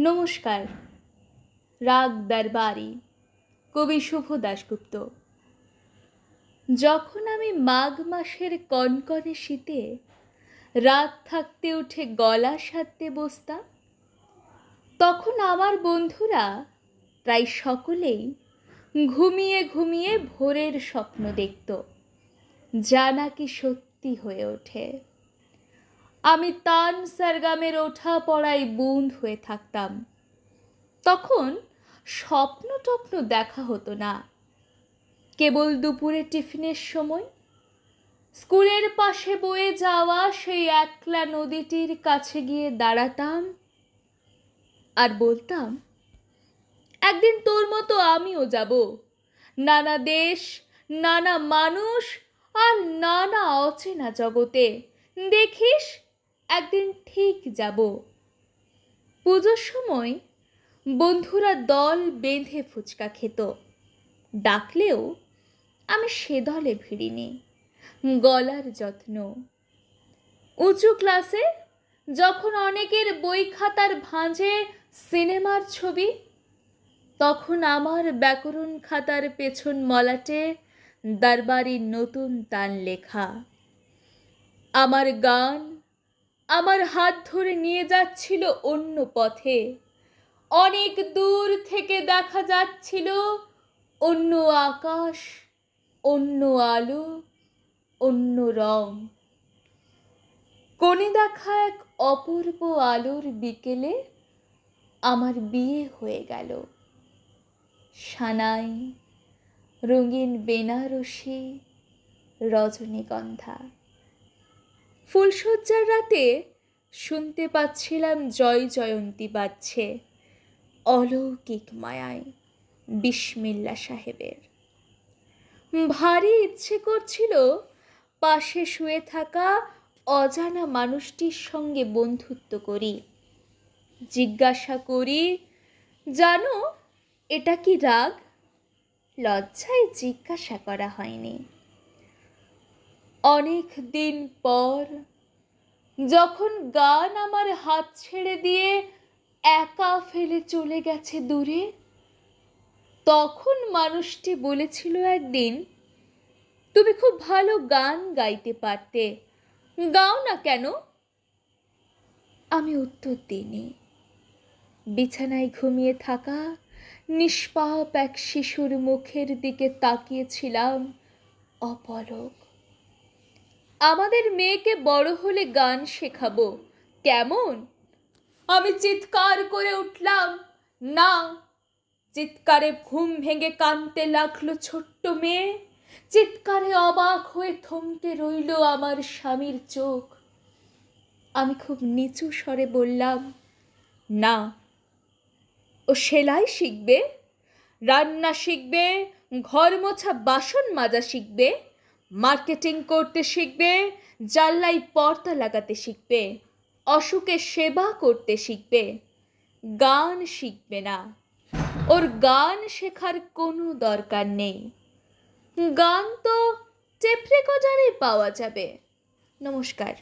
নমস্কার। রাগ দরবারি, কবি শুভ দাশগুপ্ত। যখন আমি মাঘ মাসের কনকনে শীতে রাত থাকতে উঠে গলা সাধতে বসতাম, তখন আমার বন্ধুরা প্রায় সকলেই ঘুমিয়ে ঘুমিয়ে ভোরের স্বপ্ন দেখত, যা নাকি সত্যি হয়ে ওঠে। আমি তান সরগমের ওঠা পড়ায় বুঁদ হয়ে থাকতাম। তখন স্বপ্ন টপ্ন দেখা হতো না, কেবল দুপুরে টিফিনের সময় স্কুলের পাশে বয়ে যাওয়া সেই একলা নদীটির কাছে গিয়ে দাঁড়াতাম আর বলতাম, একদিন তোর মতো আমিও যাব। নানা দেশ, নানা মানুষ আর নানা অচেনা জগতে, দেখিস একদিন ঠিক যাব। পুজোর সময় বন্ধুরা দল বেঁধে ফুচকা খেত, ডাকলেও আমি সে দলে ভিড়িনি। গলার যত্ন। উঁচু ক্লাসে যখন অনেকের বই খাতার ভাঁজে সিনেমার ছবি, তখন আমার ব্যাকরণ খাতার পেছন মলাটে দরবারির নতুন তান লেখা। আমার গান আমার হাত ধরে নিয়ে যাচ্ছিল অন্য পথে। অনেক দূর থেকে দেখা যাচ্ছিল অন্য আকাশ, অন্য আলো, অন্য রং। কোণে দেখা এক অপূর্ব আলোর বিকেলে আমার বিয়ে হয়ে গেল। সানাই, রঙিন বেনারসি, রজনীগন্ধা। ফুলশয্যার রাতে শুনতে পাচ্ছিলাম জয় জয়ন্তী বাজছে, অলৌকিক মায়ায় বিসমিল্লা সাহেবের। ভারী ইচ্ছে করছিল পাশে শুয়ে থাকা অজানা মানুষটির সঙ্গে বন্ধুত্ব করি, জিজ্ঞাসা করি, জানো এটা কি রাগ? লজ্জায় জিজ্ঞাসা করা হয়নি। অনেক দিন পর যখন গান আমার হাত ছেড়ে দিয়ে একা ফেলে চলে গেছে দূরে, তখন মানুষটি বলেছিল একদিন, তুমি খুব ভালো গান গাইতে পারতে, গাও না কেন? আমি উত্তর দিইনি। বিছানায় ঘুমিয়ে থাকা নিষ্পাপ এক শিশুর মুখের দিকে তাকিয়েছিলাম অপলক। আমাদের মেয়েকে বড় হলে গান শেখাবো, কেমন? আমি চিৎকার করে উঠলাম, না। চিৎকারে ঘুম ভেঙে কাঁদতে লাগলো ছোট্ট মেয়ে। চিৎকারে অবাক হয়ে থমকে রইল আমার স্বামীর চোখ। আমি খুব নিচু স্বরে বললাম, না, ও সেলাই শিখবে, রান্না শিখবে, ঘর মোছা বাসন মাজা শিখবে, মার্কেটিং করতে শিখবে, জানলায় পর্দা লাগাতে শিখবে, অসুখে সেবা করতে শিখবে, গান শিখবে না। ওর গান শেখার কোনো দরকার নেই। গান তো টেপ রেকর্ডারে পাওয়া যাবে। নমস্কার।